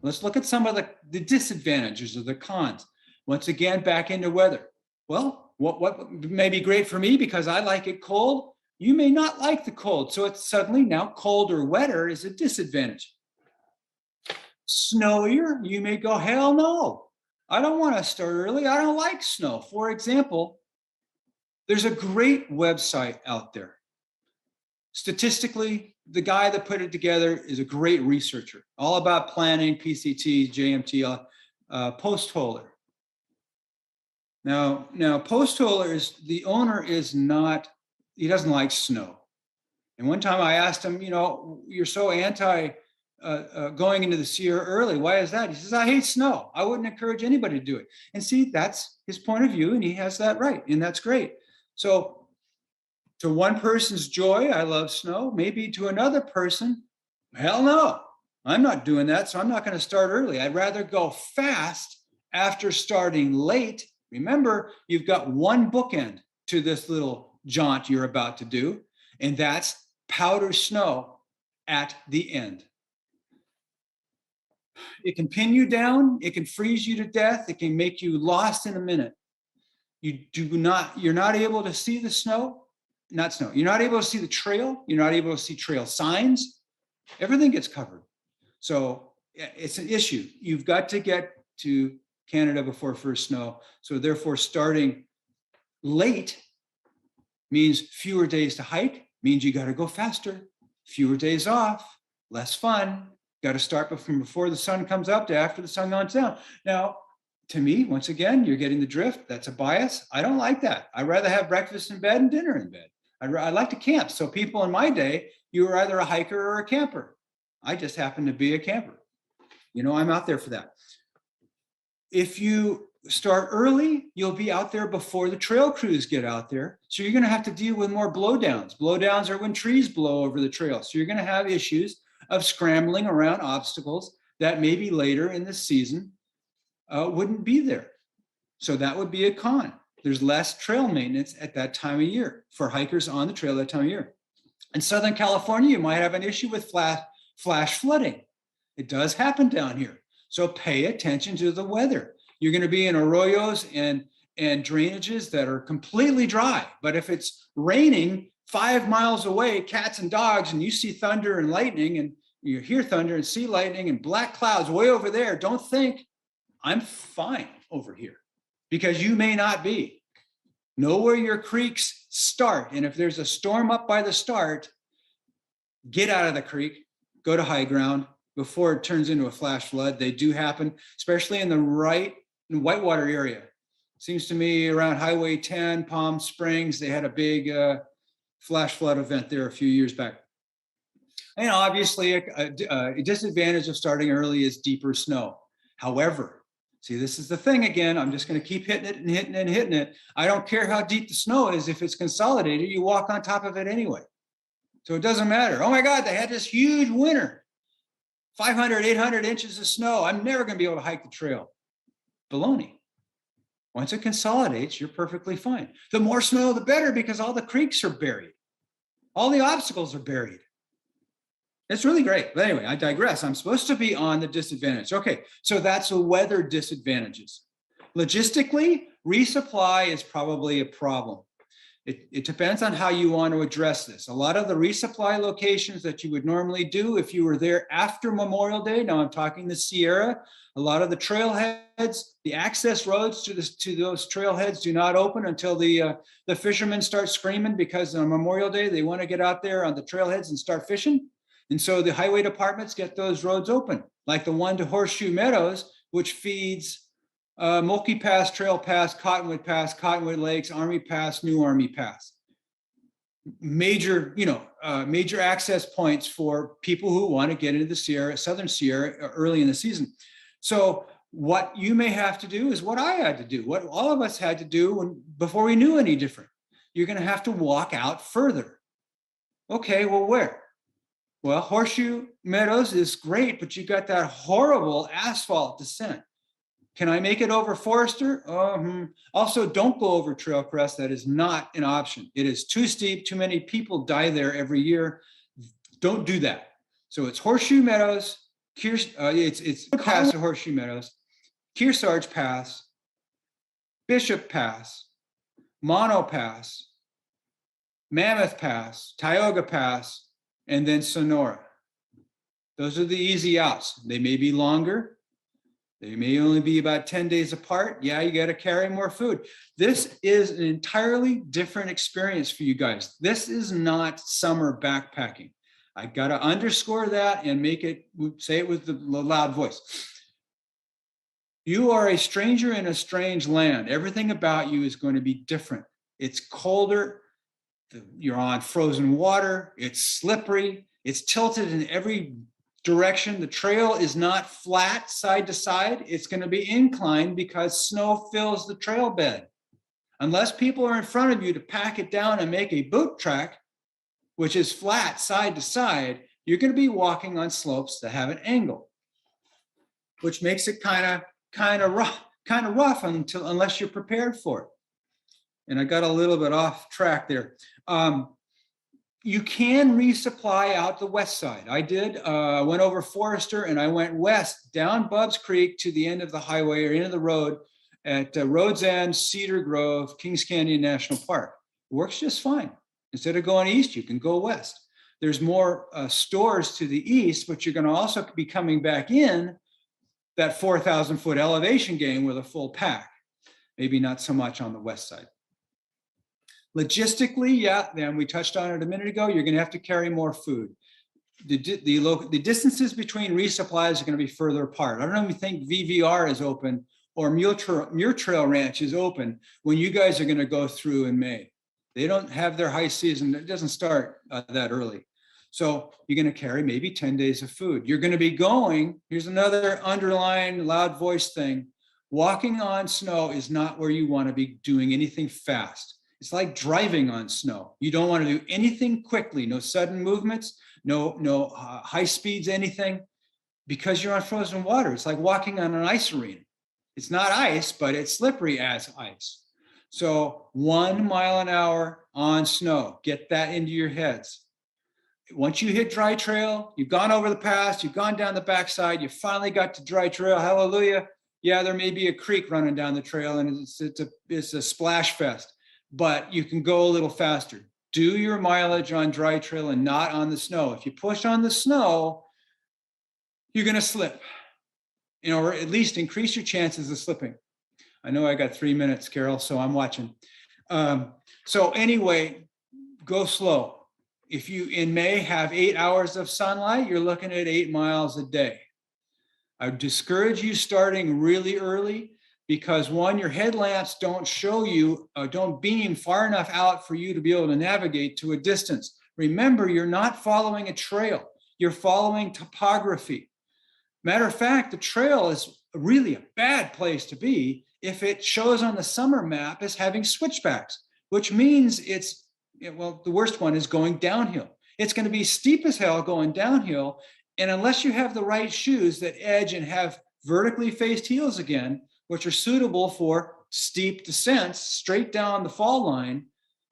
Let's look at some of the disadvantages or the cons. Once again, back into weather. Well, what may be great for me because I like it cold, you may not like the cold. So it's suddenly now cold or wetter is a disadvantage. Snowier, you may go, hell no, I don't want to start early. I don't like snow. For example, there's a great website out there. Statistically, the guy that put it together is a great researcher, all about planning, PCT, JMT, Post Holer. Now, Post Holer is, the owner is not, he doesn't like snow. And one time I asked him, you're so anti going into the Sierra early. Why is that? He says, I hate snow. I wouldn't encourage anybody to do it. And see, that's his point of view, and he has that right, and that's great. So to one person's joy, I love snow. Maybe to another person, hell no, I'm not doing that, so I'm not going to start early. I'd rather go fast after starting late. Remember, you've got one bookend to this little jaunt you're about to do, and that's powder snow at the end. It can pin you down, it can freeze you to death, it can make you lost in a minute. You're not able to see the snow, you're not able to see the trail, you're not able to see trail signs, everything gets covered. So it's an issue. You've got to get to Canada before first snow. So therefore starting late means fewer days to hike, means you got to go faster, fewer days off, less fun. Got to start from before the sun comes up to after the sun goes down. Now, to me, once again, you're getting the drift. That's a bias. I don't like that. I'd rather have breakfast in bed and dinner in bed. I like to camp. So people in my day, you were either a hiker or a camper. I just happen to be a camper. I'm out there for that. If you start early, you'll be out there before the trail crews get out there. So you're going to have to deal with more blowdowns. Blowdowns are when trees blow over the trail. So you're going to have issues of scrambling around obstacles that maybe later in the season wouldn't be there. So that would be a con. There's less trail maintenance at that time of year for hikers on the trail that time of year. In Southern California, you might have an issue with flash flooding. It does happen down here. So pay attention to the weather. You're going to be in arroyos and drainages that are completely dry. But if it's raining 5 miles away, cats and dogs, and you see thunder and lightning, and you hear thunder and see lightning and black clouds way over there, don't think I'm fine over here, because you may not be. Know where your creeks start. And if there's a storm up by the start, get out of the creek, go to high ground before it turns into a flash flood. They do happen, especially in the Whitewater area. Seems to me around Highway 10, Palm Springs, they had a big flash flood event there a few years back. And obviously a disadvantage of starting early is deeper snow. However, see, this is the thing again, I'm just going to keep hitting it and hitting it and hitting it. I don't care how deep the snow is. If it's consolidated, you walk on top of it anyway. So it doesn't matter. Oh my God, they had this huge winter, 500, 800 inches of snow. I'm never going to be able to hike the trail. Baloney. Once it consolidates, you're perfectly fine. The more snow, the better, because all the creeks are buried. All the obstacles are buried. It's really great. But anyway, I digress. I'm supposed to be on the disadvantage. Okay, so that's the weather disadvantages. Logistically, resupply is probably a problem. It depends on how you want to address this. A lot of the resupply locations that you would normally do if you were there after Memorial Day, now I'm talking the Sierra, a lot of the trailheads, the access roads to those trailheads do not open until the fishermen start screaming, because on Memorial Day, they want to get out there on the trailheads and start fishing. And so the highway departments get those roads open, like the one to Horseshoe Meadows, which feeds Mulkey Pass, Trail Pass, Cottonwood Lakes, Army Pass, New Army Pass. Major access points for people who want to get into the Southern Sierra early in the season. So what you may have to do is what I had to do, what all of us had to do before we knew any different. You're going to have to walk out further. Okay, well, where? Well, Horseshoe Meadows is great, but you got that horrible asphalt descent. Can I make it over Forester? Also, don't go over Trailcrest. That is not an option. It is too steep. Too many people die there every year. Don't do that. So it's Horseshoe Meadows It's past the Horseshoe Meadows, Kearsarge Pass, Bishop Pass, Mono Pass, Mammoth Pass, Tioga Pass, and then Sonora. Those are the easy outs. They may be longer. They may only be about 10 days apart. Yeah, you got to carry more food. This is an entirely different experience for you guys. This is not summer backpacking. I got to underscore that and say it with the loud voice. You are a stranger in a strange land. Everything about you is going to be different. It's colder. You're on frozen water. It's slippery. It's tilted in every direction. The trail is not flat side to side. It's going to be inclined because snow fills the trail bed. Unless people are in front of you to pack it down and make a boot track, which is flat side to side, you're going to be walking on slopes that have an angle, which makes it kind of rough unless you're prepared for it. And I got a little bit off track there. You can resupply out the west side. I did. I went over Forester and I went west down Bubbs Creek to the end of the highway or end of the road at Rhodes End, Cedar Grove, Kings Canyon National Park. It works just fine. Instead of going east, you can go west. There's more stores to the east, but you're going to also be coming back in that 4,000 foot elevation gain with a full pack. Maybe not so much on the west side. Logistically, yeah, then we touched on it a minute ago, you're going to have to carry more food. The distances between resupplies are going to be further apart. I don't know if you think VVR is open or Muir Trail Ranch is open when you guys are going to go through in May. They don't have their high season. It doesn't start that early. So you're going to carry maybe 10 days of food. You're going to be going, here's another underlying loud voice thing. Walking on snow is not where you want to be doing anything fast. It's like driving on snow. You don't want to do anything quickly, no sudden movements, no high speeds, anything, because you're on frozen water. It's like walking on an ice arena. It's not ice, but it's slippery as ice. So 1 mile an hour on snow, get that into your heads. Once you hit dry trail, you've gone over the pass, you've gone down the backside, you finally got to dry trail, hallelujah. Yeah, there may be a creek running down the trail and it's a splash fest, but you can go a little faster. Do your mileage on dry trail and not on the snow. If you push on the snow, you're going to slip, or at least increase your chances of slipping. I know I got 3 minutes, Carol, so I'm watching. So anyway, go slow. If you in May have 8 hours of sunlight, you're looking at 8 miles a day. I would discourage you starting really early because one, your headlamps don't show you, don't beam far enough out for you to be able to navigate to a distance. Remember, you're not following a trail. You're following topography. Matter of fact, the trail is really a bad place to be if it shows on the summer map as having switchbacks, which means the worst one is going downhill. It's going to be steep as hell going downhill. And unless you have the right shoes that edge and have vertically faced heels again, which are suitable for steep descents straight down the fall line,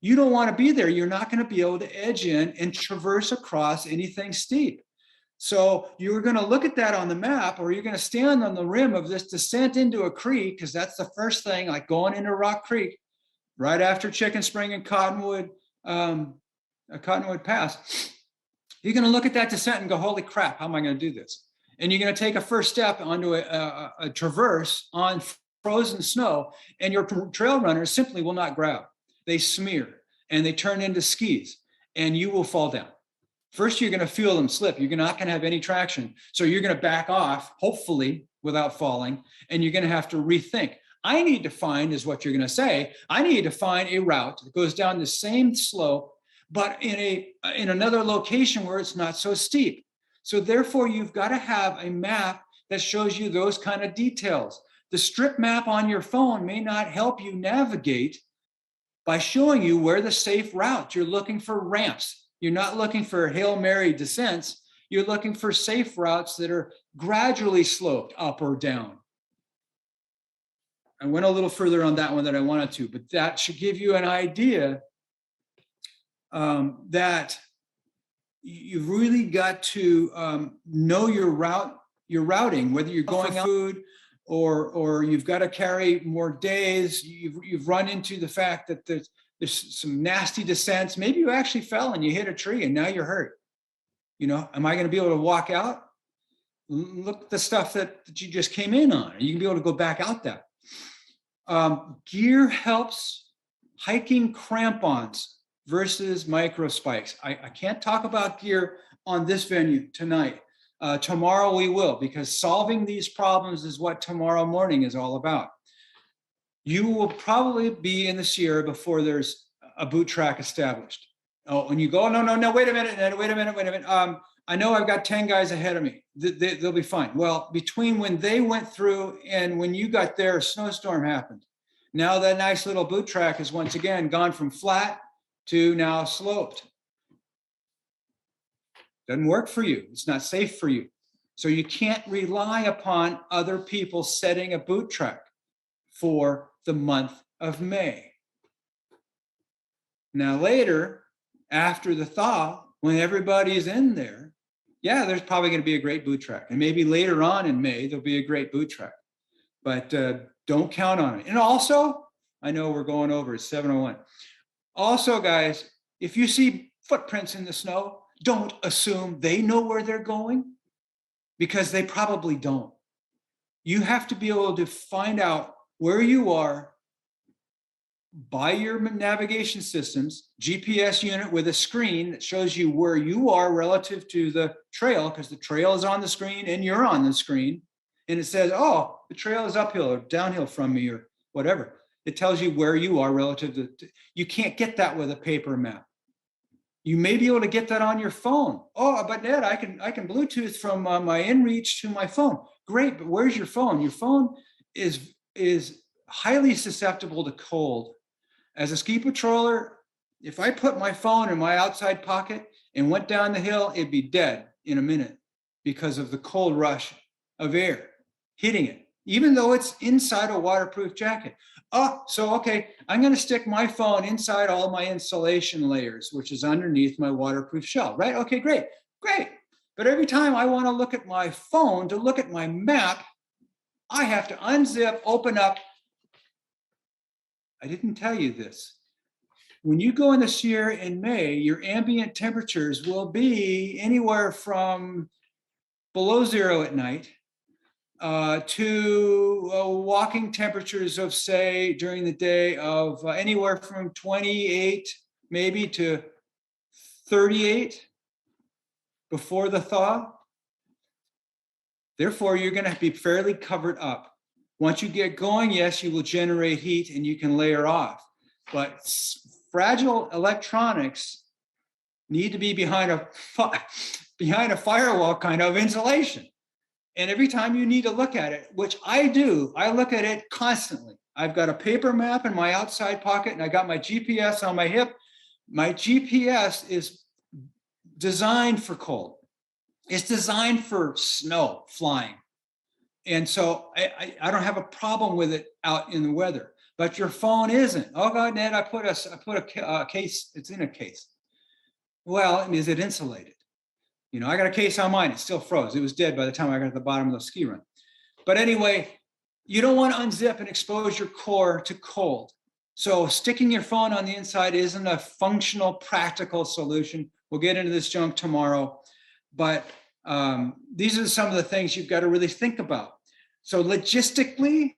you don't want to be there. You're not going to be able to edge in and traverse across anything steep. So you're going to look at that on the map, or you're going to stand on the rim of this descent into a creek, because that's the first thing, like going into Rock Creek, right after Chicken Spring and Cottonwood Pass. You're going to look at that descent and go, holy crap, how am I going to do this? And you're going to take a first step onto a traverse on frozen snow, and your trail runners simply will not grab. They smear and they turn into skis, and you will fall down. First, you're going to feel them slip. You're not going to have any traction. So you're going to back off, hopefully without falling, and you're going to have to rethink. I need to find, is what you're going to say, I need to find a route that goes down the same slope, but in another location where it's not so steep. So therefore, you've got to have a map that shows you those kind of details. The strip map on your phone may not help you navigate by showing you where the safe route. You're looking for ramps. You're not looking for Hail Mary descents. You're looking for safe routes that are gradually sloped up or down. I went a little further on that one than I wanted to, but that should give you an idea that you've really got to know your route your routing, whether you're going out for food or you've got to carry more days. You've run into the fact that there's some nasty descents. Maybe you actually fell and you hit a tree and now you're hurt. You know, am I going to be able to walk out? Look at the stuff that you just came in on. You can be able to go back out that. Gear helps hiking crampons versus micro spikes. I can't talk about gear on this venue tonight. Tomorrow we will, because solving these problems is what tomorrow morning is all about. You will probably be in the Sierra before there's a boot track established. Oh, and you go, no, wait a minute. I know I've got 10 guys ahead of me. They'll be fine. Well, between when they went through and when you got there, a snowstorm happened. Now that nice little boot track has once again gone from flat to now sloped. Doesn't work for you. It's not safe for you. So you can't rely upon other people setting a boot track for the month of May. Now later, after the thaw, when everybody's in there, yeah, there's probably going to be a great boot track. And maybe later on in May, there'll be a great boot track. But don't count on it. And also, I know we're going over, it's 7:01. Also, guys, if you see footprints in the snow, don't assume they know where they're going, because they probably don't. You have to be able to find out where you are by your navigation systems, GPS unit with a screen that shows you where you are relative to the trail, because the trail is on the screen and you're on the screen. And it says, oh, the trail is uphill or downhill from me or whatever. It tells you where you are relative to, you can't get that with a paper map. You may be able to get that on your phone. Oh, but Ned, I can Bluetooth from my inReach to my phone. Great, but where's your phone? Your phone is highly susceptible to cold. As a ski patroller, if I put my phone in my outside pocket and went down the hill, it'd be dead in a minute because of the cold rush of air hitting it, even though it's inside a waterproof jacket. Oh, so okay, I'm going to stick my phone inside all my insulation layers, which is underneath my waterproof shell, right? Okay, great. But every time I want to look at my phone to look at my map, I have to unzip, open up. I didn't tell you this. When you go in the Sierra in May, your ambient temperatures will be anywhere from below zero at night to walking temperatures of, say, during the day of anywhere from 28 maybe to 38 before the thaw. Therefore, you're going to be fairly covered up. Once you get going, yes, you will generate heat and you can layer off. But fragile electronics need to be behind a firewall kind of insulation. And every time you need to look at it, which I do, I look at it constantly. I've got a paper map in my outside pocket and I got my GPS on my hip. My GPS is designed for cold. It's designed for snow flying. And so I don't have a problem with it out in the weather, but your phone isn't. Oh God, Ned, I put a case, it's in a case. Well, is it insulated? You know, I got a case on mine, it still froze. It was dead by the time I got to the bottom of the ski run. But anyway, you don't want to unzip and expose your core to cold. So sticking your phone on the inside isn't a functional, practical solution. We'll get into this junk tomorrow, but these are some of the things you've got to really think about. So logistically,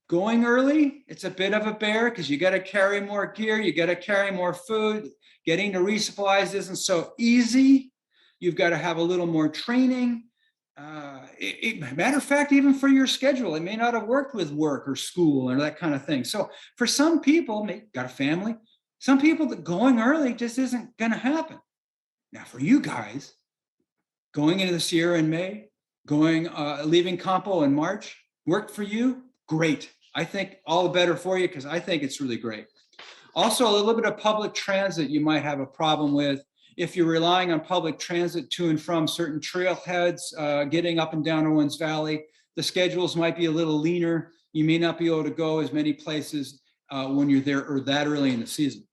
going early, it's a bit of a bear because you got to carry more gear, you got to carry more food. Getting to resupplies isn't so easy. You've got to have a little more training. Matter of fact, even for your schedule, it may not have worked with work or school or that kind of thing. So for some people, got a family, some people that going early just isn't going to happen. Now for you guys, going into the Sierra in May, leaving Campo in March, worked for you? Great. I think all the better for you because I think it's really great. Also, a little bit of public transit you might have a problem with. If you're relying on public transit to and from certain trailheads, getting up and down Owens Valley, the schedules might be a little leaner. You may not be able to go as many places when you're there or that early in the season.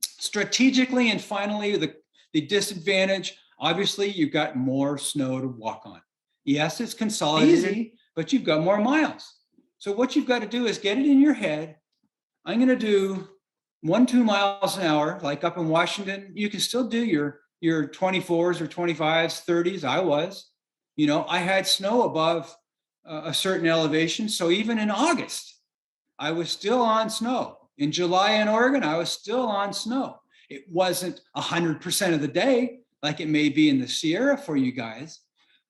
Strategically, and finally, the disadvantage, obviously, you've got more snow to walk on. Yes, it's consolidated, Easy. but you've got more miles. So what you've got to do is get it in your head. I'm going to do 2 miles an hour, like up in Washington. You can still do your 24s or 25s, 30s. I was, I had snow above a certain elevation. So even in August, I was still on snow. In July in Oregon, I was still on snow. It wasn't 100% of the day like it may be in the Sierra for you guys,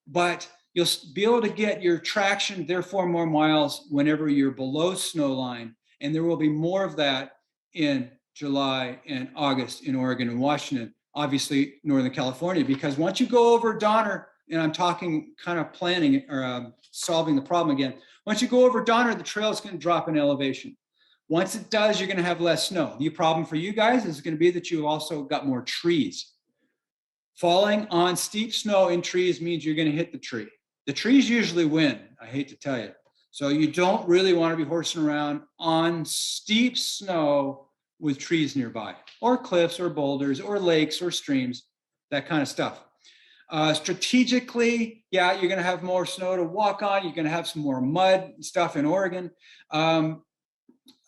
but you'll be able to get your traction, therefore more miles whenever you're below snow line. And there will be more of that in July and August in Oregon and Washington, obviously Northern California, because once you go over Donner, and I'm talking kind of planning or solving the problem again, once you go over Donner, the trail is going to drop in elevation. Once it does, you're going to have less snow. The problem for you guys is going to be that you've also got more trees. Falling on steep snow in trees means you're going to hit the tree. The trees usually win, I hate to tell you. So you don't really want to be horsing around on steep snow with trees nearby, or cliffs, or boulders, or lakes, or streams, that kind of stuff. Strategically, yeah, you're going to have more snow to walk on. You're going to have some more mud stuff in Oregon. A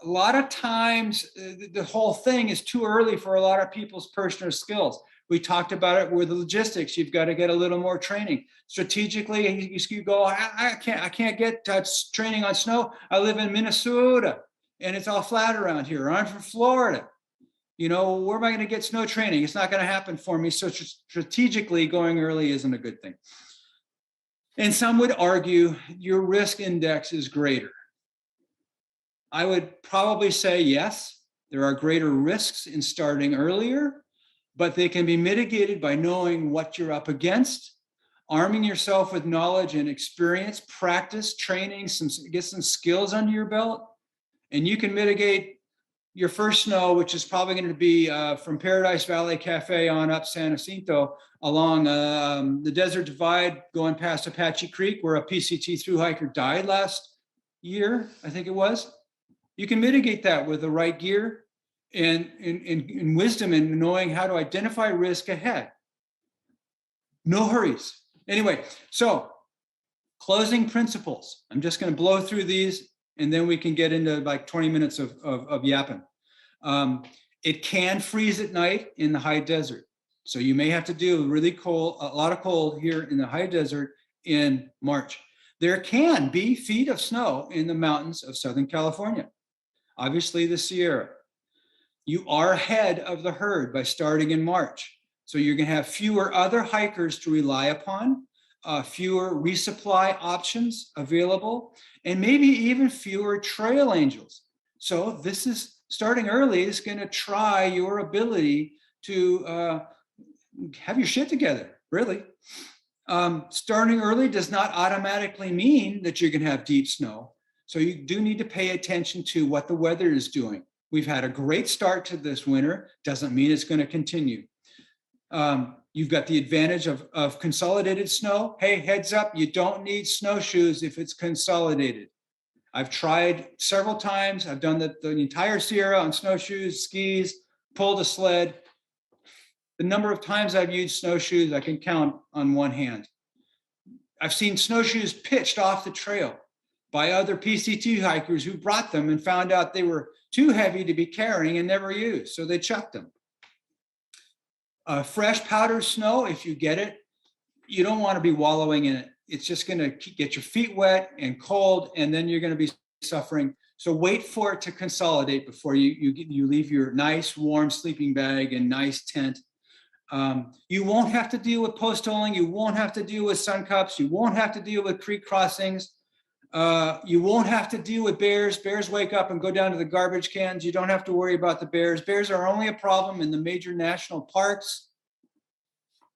lot of times, the whole thing is too early for a lot of people's personal skills. We talked about it with the logistics. You've got to get a little more training. Strategically, you go, I can't get training on snow. I live in Minnesota and it's all flat around here. I'm from Florida. Where am I going to get snow training? It's not going to happen for me. So strategically, going early isn't a good thing. And some would argue your risk index is greater. I would probably say yes, there are greater risks in starting earlier, but they can be mitigated by knowing what you're up against, arming yourself with knowledge and experience, practice, training, get some skills under your belt, and you can mitigate your first snow, which is probably going to be from Paradise Valley Cafe on up San Jacinto along the Desert Divide, going past Apache Creek, where a PCT thru hiker died last year, I think it was. You can mitigate that with the right gear and wisdom and knowing how to identify risk ahead. No hurries. Anyway, so closing principles. I'm just going to blow through these and then we can get into like 20 minutes of yapping. It can freeze at night in the high desert. So you may have to do really cold, a lot of cold here in the high desert in March. There can be feet of snow in the mountains of Southern California. Obviously the Sierra. You are ahead of the herd by starting in March. So you're going to have fewer other hikers to rely upon, fewer resupply options available, and maybe even fewer trail angels. So this is starting early is going to try your ability to have your shit together, really. Starting early does not automatically mean that you're going to have deep snow. So you do need to pay attention to what the weather is doing. We've had a great start to this winter. Doesn't mean it's going to continue. You've got the advantage of consolidated snow. Hey, heads up, you don't need snowshoes if it's consolidated. I've tried several times. I've done the entire Sierra on snowshoes, skis, pulled a sled. The number of times I've used snowshoes, I can count on one hand. I've seen snowshoes pitched off the trail by other PCT hikers who brought them and found out they were too heavy to be carrying and never used, so they chucked them. Fresh powdered snow, if you get it, you don't want to be wallowing in it. It's just going to get your feet wet and cold, and then you're going to be suffering. So wait for it to consolidate before you leave your nice warm sleeping bag and nice tent. You won't have to deal with post-holing. You won't have to deal with sun cups. You won't have to deal with creek crossings. You won't have to deal with bears. Bears wake up and go down to the garbage cans. You don't have to worry about the bears. Bears are only a problem in the major national parks,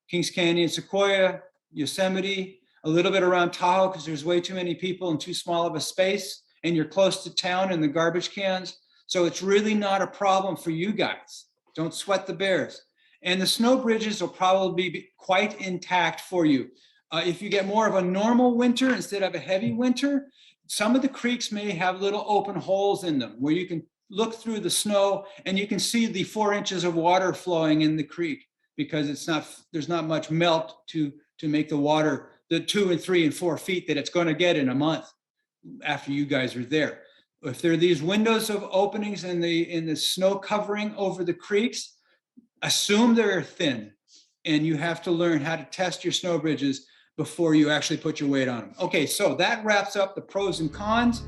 Kings Canyon, Sequoia, Yosemite, a little bit around Tahoe because there's way too many people and too small of a space, and you're close to town and the garbage cans. So it's really not a problem for you guys. Don't sweat the bears. And the snow bridges will probably be quite intact for you. If you get more of a normal winter instead of a heavy winter, some of the creeks may have little open holes in them where you can look through the snow and you can see the 4 inches of water flowing in the creek because there's not much melt to make the water the 2 and 3 and 4 feet that it's going to get in a month after you guys are there. If there are these windows of openings in the snow covering over the creeks, assume they're thin, and you have to learn how to test your snow bridges before you actually put your weight on them. Okay, so that wraps up the pros and cons.